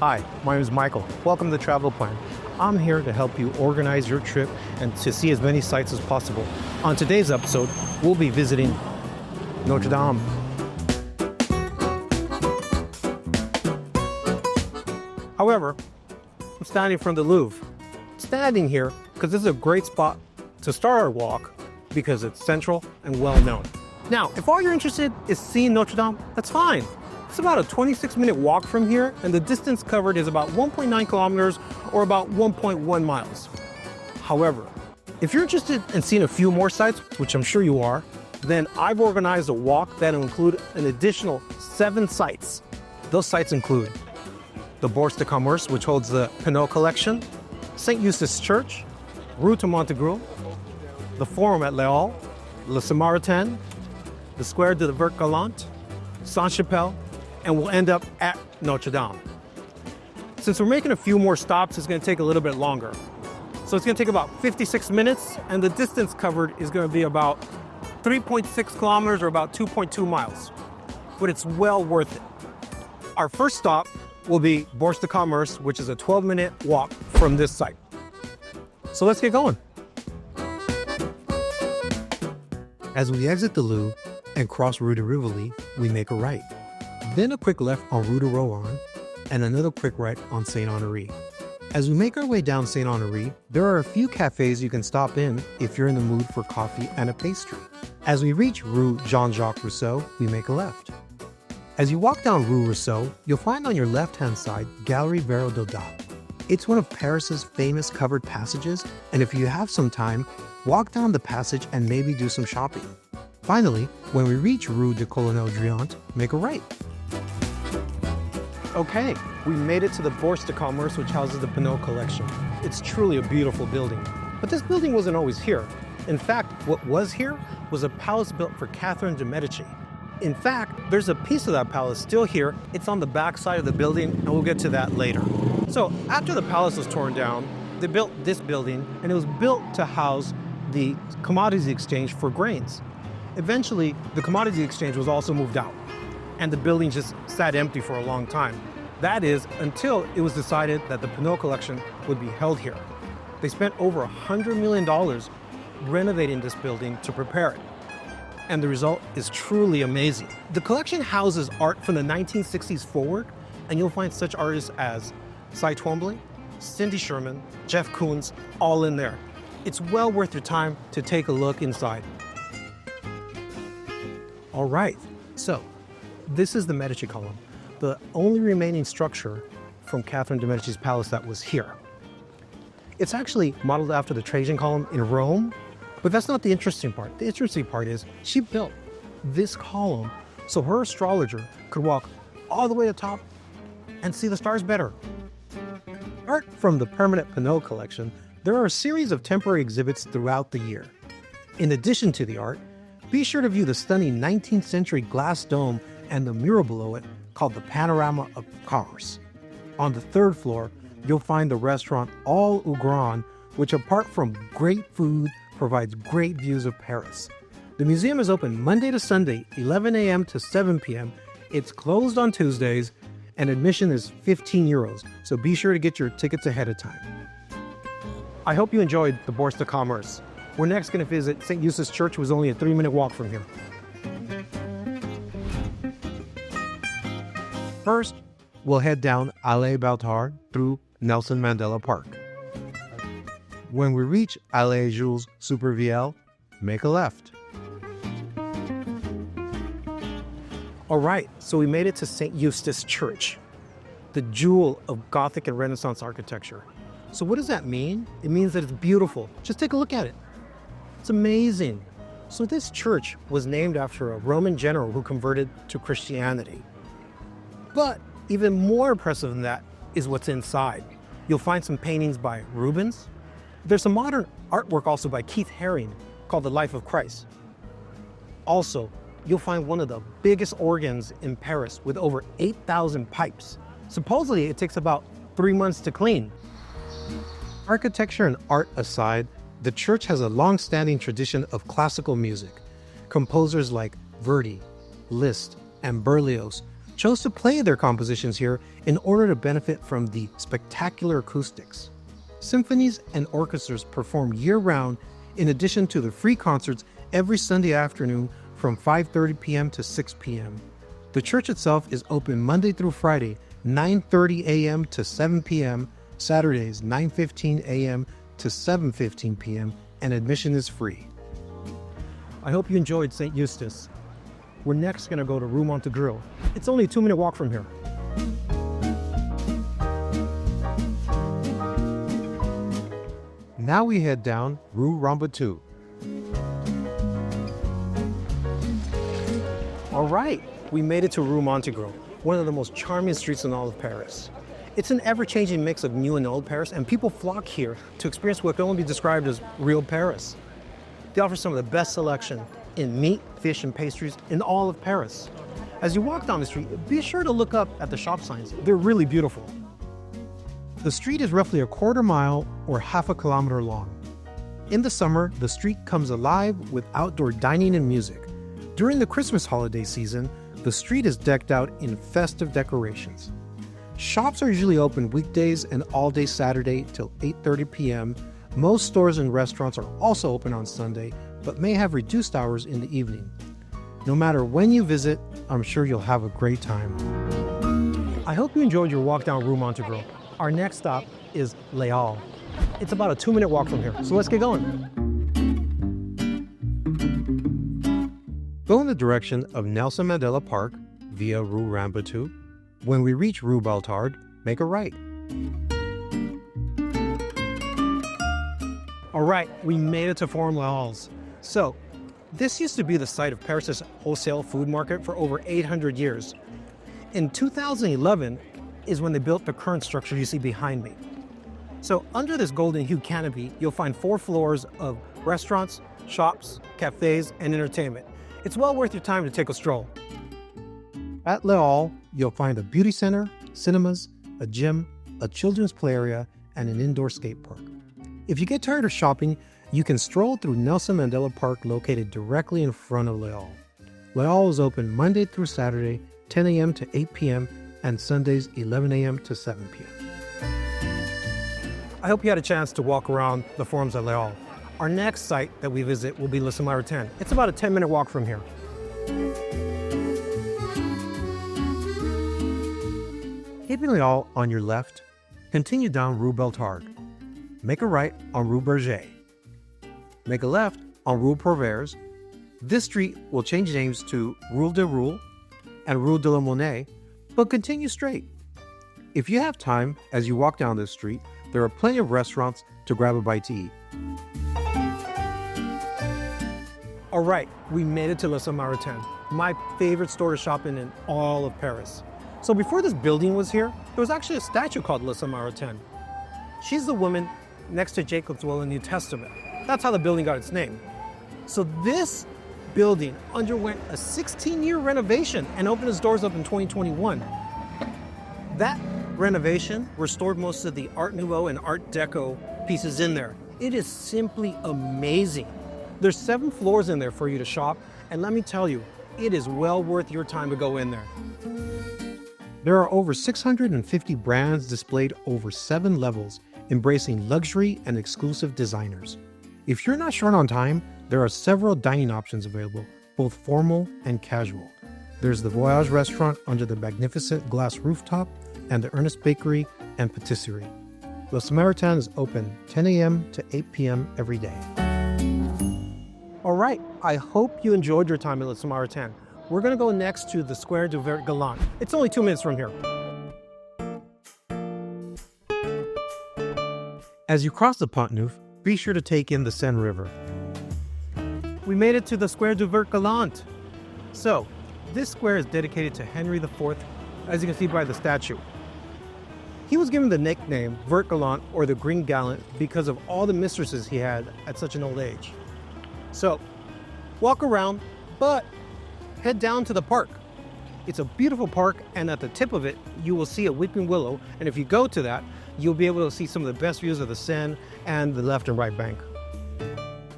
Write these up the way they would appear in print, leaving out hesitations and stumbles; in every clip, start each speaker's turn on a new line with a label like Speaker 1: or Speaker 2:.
Speaker 1: Hi, my name is Michael. Welcome to Travel Plan. I'm here to help you organize your trip and to see as many sites as possible. On today's episode, we'll be visiting Notre Dame. However, I'm standing from the Louvre. Standing here because this is a great spot to start our walk because it's central and well known. Now, if all you're interested is seeing Notre Dame, that's fine. It's about a 26-minute walk from here, and the distance covered is about 1.9 kilometers or about 1.1 miles. However, if you're interested in seeing a few more sites, which I'm sure you are, then I've organized a walk that will include an additional 7 sites. Those sites include the Bourse de Commerce, which holds the Pinault Collection, Saint-Eustache Church, Rue Montorgueil, the Forum at Les Halles, La Samaritaine, the Square du Vert-Galant, Sainte-Chapelle, and we'll end up at Notre Dame. Since we're making a few more stops, it's going to take a little bit longer. So it's going to take about 56 minutes, and the distance covered is going to be about 3.6 kilometers or about 2.2 miles. But it's well worth it. Our first stop will be Bourse de Commerce, which is a 12-minute walk from this site. So let's get going. As we exit the Louvre and cross Rue de Rivoli, we make a right. Then a quick left on Rue de Rohan, and another quick right on Saint-Honoré. As we make our way down Saint-Honoré, there are a few cafes you can stop in if you're in the mood for coffee and a pastry. As we reach Rue Jean-Jacques Rousseau, we make a left. As you walk down Rue Rousseau, you'll find on your left-hand side Galerie Vero Doda. It's one of Paris's famous covered passages, and if you have some time, walk down the passage and maybe do some shopping. Finally, when we reach Rue de Colonel Driant, make a right. Okay, we made it to the Bourse de Commerce, which houses the Pinault Collection. It's truly a beautiful building. But this building wasn't always here. In fact, what was here was a palace built for Catherine de' Medici. In fact, there's a piece of that palace still here. It's on the back side of the building, and we'll get to that later. So after the palace was torn down, they built this building, and it was built to house the commodities exchange for grains. Eventually, the commodities exchange was also moved out, and the building just sat empty for a long time. That is, until it was decided that the Pinault Collection would be held here. They spent over $100 million renovating this building to prepare it. And the result is truly amazing. The collection houses art from the 1960s forward, and you'll find such artists as Cy Twombly, Cindy Sherman, Jeff Koons, all in there. It's well worth your time to take a look inside. All right, so this is the Medici column, the only remaining structure from Catherine de' Medici's palace that was here. It's actually modeled after the Trajan column in Rome, but that's not the interesting part. The interesting part is she built this column so her astrologer could walk all the way to the top and see the stars better. Apart from the permanent Pinault collection, there are a series of temporary exhibits throughout the year. In addition to the art, be sure to view the stunning 19th century glass dome and the mural below it called the Panorama of Commerce. On the 3rd floor, you'll find the restaurant All au Grand, which apart from great food, provides great views of Paris. The museum is open Monday to Sunday, 11 a.m. to 7 p.m. It's closed on Tuesdays, and admission is 15 euros, so be sure to get your tickets ahead of time. I hope you enjoyed the Bourse de Commerce. We're next going to visit St. Eustache Church, which is only a 3-minute walk from here. First, we'll head down Allée Baltard through Nelson Mandela Park. When we reach Allée Jules Supervielle, make a left. All right, so we made it to St. Eustache Church, the jewel of Gothic and Renaissance architecture. So what does that mean? It means that it's beautiful. Just take a look at it. It's amazing. So this church was named after a Roman general who converted to Christianity. But even more impressive than that is what's inside. You'll find some paintings by Rubens. There's some modern artwork also by Keith Haring called The Life of Christ. Also, you'll find one of the biggest organs in Paris with over 8,000 pipes. Supposedly, it takes about 3 months to clean. Architecture and art aside, the church has a long-standing tradition of classical music. Composers like Verdi, Liszt, and Berlioz chose to play their compositions here in order to benefit from the spectacular acoustics. Symphonies and orchestras perform year-round in addition to the free concerts every Sunday afternoon from 5:30 p.m. to 6 p.m. The church itself is open Monday through Friday, 9:30 a.m. to 7 p.m., Saturdays 9:15 a.m. to 7:15 p.m., and admission is free. I hope you enjoyed St. Eustache. We're next going to go to Rue Montorgueil. It's only a 2-minute walk from here. Now we head down Rue Rambuteau. All right, we made it to Rue Montorgueil, one of the most charming streets in all of Paris. It's an ever-changing mix of new and old Paris, and people flock here to experience what can only be described as real Paris. They offer some of the best selection in meat, fish, and pastries in all of Paris. As you walk down the street, be sure to look up at the shop signs. They're really beautiful. The street is roughly a quarter mile or half a kilometer long. In the summer, the street comes alive with outdoor dining and music. During the Christmas holiday season, the street is decked out in festive decorations. Shops are usually open weekdays and all day Saturday till 8:30 p.m. Most stores and restaurants are also open on Sunday, but may have reduced hours in the evening. No matter when you visit, I'm sure you'll have a great time. I hope you enjoyed your walk down Rue Montorgueil. Our next stop is Les Halles. It's about a 2-minute walk from here, so let's get going. Go in the direction of Nelson Mandela Park via Rue Rambuteau. When we reach Rue Beltard, make a right. All right, we made it to Forum Les Halles. So, this used to be the site of Paris' wholesale food market for over 800 years. In 2011 is when they built the current structure you see behind me. So, under this golden hued canopy, you'll find 4 floors of restaurants, shops, cafés, and entertainment. It's well worth your time to take a stroll. At Les Halles, you'll find a beauty center, cinemas, a gym, a children's play area, and an indoor skate park. If you get tired of shopping, you can stroll through Nelson Mandela Park located directly in front of Les Halles. Les Halles is open Monday through Saturday, 10 a.m. to 8 p.m., and Sundays, 11 a.m. to 7 p.m. I hope you had a chance to walk around the forums at Les Halles. Our next site that we visit will be La Samaritaine. It's about a 10-minute walk from here. Keeping Les Halles on your left, continue down Rue Beltard. Make a right on Rue Berger. Make a left on Rue Provers. This street will change names to Rue de Roule and Rue de la Monnaie, but continue straight. If you have time, as you walk down this street, there are plenty of restaurants to grab a bite to eat. All right, we made it to La Samaritaine, my favorite store to shop in all of Paris. So before this building was here, there was actually a statue called La Samaritaine. She's the woman next to Jacob's well in the New Testament. That's how the building got its name. So this building underwent a 16-year renovation and opened its doors up in 2021. That renovation restored most of the Art Nouveau and Art Deco pieces in there. It is simply amazing. There's 7 floors in there for you to shop, and let me tell you, it is well worth your time to go in there. There are over 650 brands displayed over 7 levels, embracing luxury and exclusive designers. If you're not short on time, there are several dining options available, both formal and casual. There's the Voyage restaurant under the magnificent glass rooftop and the Ernest Bakery and Patisserie. La Samaritaine is open 10 a.m. to 8 p.m. every day. All right, I hope you enjoyed your time at La Samaritaine. We're going to go next to the Square du Vert-Galant. It's only 2 minutes from here. As you cross the Pont Neuf, be sure to take in the Seine River. We made it to the Square du Vert-Galant. So, this square is dedicated to Henry IV, as you can see by the statue. He was given the nickname Vert-Galant, or the Green Gallant, because of all the mistresses he had at such an old age. So, walk around, but head down to the park. It's a beautiful park, and at the tip of it, you will see a weeping willow, and if you go to that, you'll be able to see some of the best views of the Seine and the left and right bank.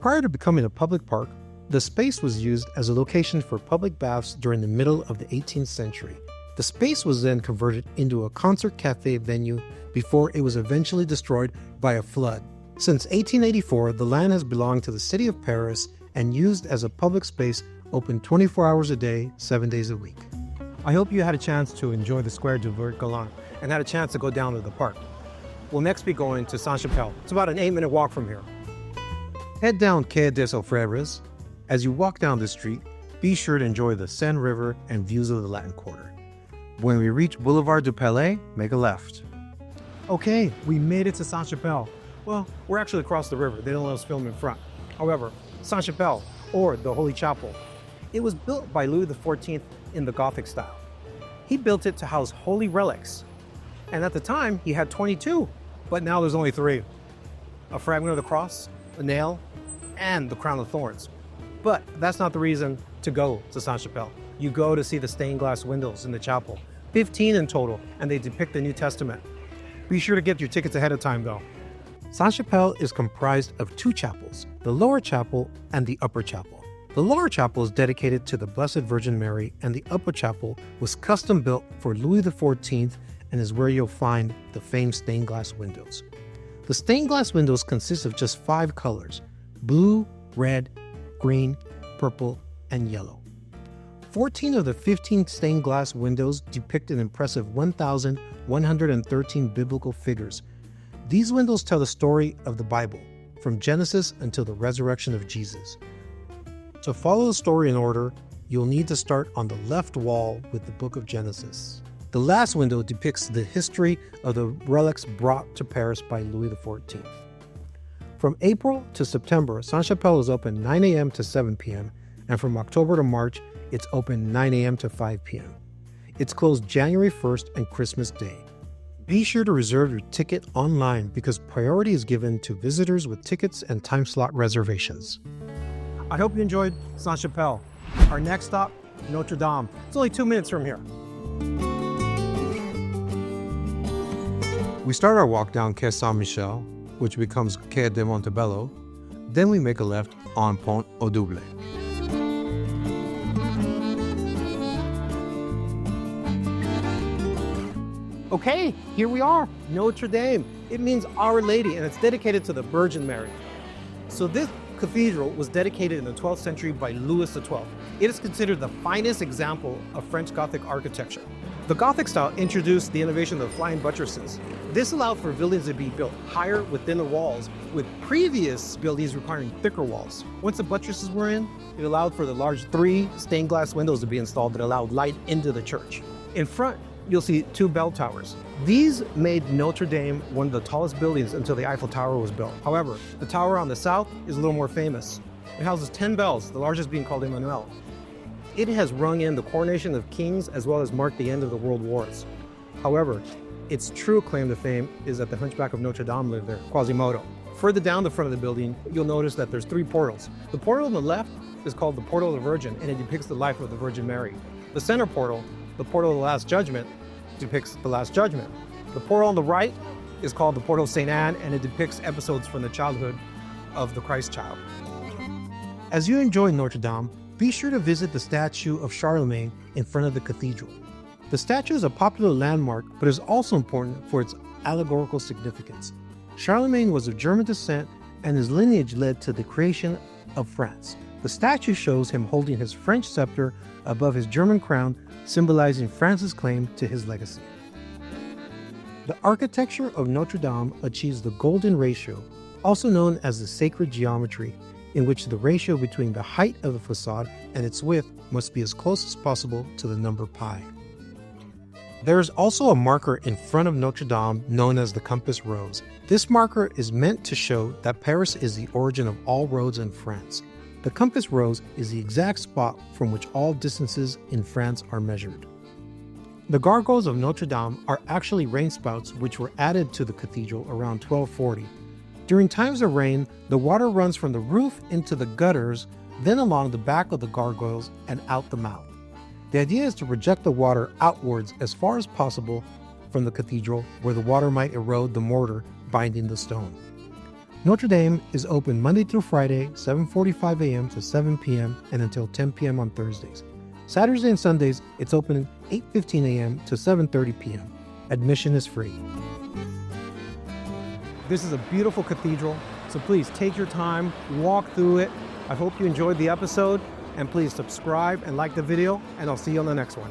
Speaker 1: Prior to becoming a public park, the space was used as a location for public baths during the middle of the 18th century. The space was then converted into a concert cafe venue before it was eventually destroyed by a flood. Since 1884, the land has belonged to the city of Paris and used as a public space open 24 hours a day, 7 days a week. I hope you had a chance to enjoy the Square du Vert-Galant and had a chance to go down to the park. We'll next be going to Sainte-Chapelle. It's about an 8-minute walk from here. Head down Quai des Orfèvres. As you walk down the street, be sure to enjoy the Seine River and views of the Latin Quarter. When we reach Boulevard du Palais, make a left. Okay, we made it to Sainte-Chapelle. Well, we're actually across the river. They don't let us film in front. However, Sainte-Chapelle, or the Holy Chapel, it was built by Louis XIV in the Gothic style. He built it to house holy relics. And at the time, he had 22, but now there's only 3. A fragment of the cross, a nail, and the crown of thorns. But that's not the reason to go to Sainte-Chapelle. You go to see the stained glass windows in the chapel, 15 in total, and they depict the New Testament. Be sure to get your tickets ahead of time though. Sainte-Chapelle is comprised of 2 chapels, the lower chapel and the upper chapel. The lower chapel is dedicated to the Blessed Virgin Mary, and the upper chapel was custom built for Louis XIV and is where you'll find the famed stained glass windows. The stained glass windows consist of just 5 colors: blue, red, green, purple, and yellow. 14 of the 15 stained glass windows depict an impressive 1,113 biblical figures. These windows tell the story of the Bible, from Genesis until the resurrection of Jesus. To follow the story in order, you'll need to start on the left wall with the book of Genesis. The last window depicts the history of the relics brought to Paris by Louis XIV. From April to September, Sainte-Chapelle is open 9 a.m. to 7 p.m., and from October to March, it's open 9 a.m. to 5 p.m. It's closed January 1st and Christmas Day. Be sure to reserve your ticket online because priority is given to visitors with tickets and time slot reservations. I hope you enjoyed Sainte-Chapelle. Our next stop, Notre Dame. It's only 2 minutes from here. We start our walk down Quai Saint-Michel, which becomes Quai de Montebello. Then we make a left on Pont au Double. Okay, here we are, Notre Dame. It means Our Lady, and it's dedicated to the Virgin Mary. So this cathedral was dedicated in the 12th century by Louis XII. It is considered the finest example of French Gothic architecture. The Gothic style introduced the innovation of flying buttresses. This allowed for buildings to be built higher within the walls, with previous buildings requiring thicker walls. Once the buttresses were in, it allowed for the large 3 stained glass windows to be installed that allowed light into the church. In front, you'll see 2 bell towers. These made Notre Dame one of the tallest buildings until the Eiffel Tower was built. However, the tower on the south is a little more famous. It houses 10 bells, the largest being called Emmanuel. It has rung in the coronation of kings as well as marked the end of the world wars. However, its true claim to fame is that the Hunchback of Notre Dame lived there, Quasimodo. Further down the front of the building, you'll notice that there's 3 portals. The portal on the left is called the Portal of the Virgin, and it depicts the life of the Virgin Mary. The center portal, the Portal of the Last Judgment, depicts the Last Judgment. The portal on the right is called the Portal of St. Anne, and it depicts episodes from the childhood of the Christ child. As you enjoy Notre Dame, be sure to visit the statue of Charlemagne in front of the cathedral. The statue is a popular landmark, but is also important for its allegorical significance. Charlemagne was of German descent, and his lineage led to the creation of France. The statue shows him holding his French scepter above his German crown, symbolizing France's claim to his legacy. The architecture of Notre Dame achieves the golden ratio, also known as the sacred geometry, in which the ratio between the height of the facade and its width must be as close as possible to the number pi. There is also a marker in front of Notre Dame known as the Compass Rose. This marker is meant to show that Paris is the origin of all roads in France. The Compass Rose is the exact spot from which all distances in France are measured. The gargoyles of Notre Dame are actually rain spouts which were added to the cathedral around 1240. During times of rain, the water runs from the roof into the gutters, then along the back of the gargoyles and out the mouth. The idea is to project the water outwards as far as possible from the cathedral, where the water might erode the mortar binding the stone. Notre Dame is open Monday through Friday, 7:45 a.m. to 7 p.m. and until 10 p.m. on Thursdays. Saturdays and Sundays, it's open 8:15 a.m. to 7:30 p.m. Admission is free. This is a beautiful cathedral, so please take your time, walk through it. I hope you enjoyed the episode, and please subscribe and like the video, and I'll see you on the next one.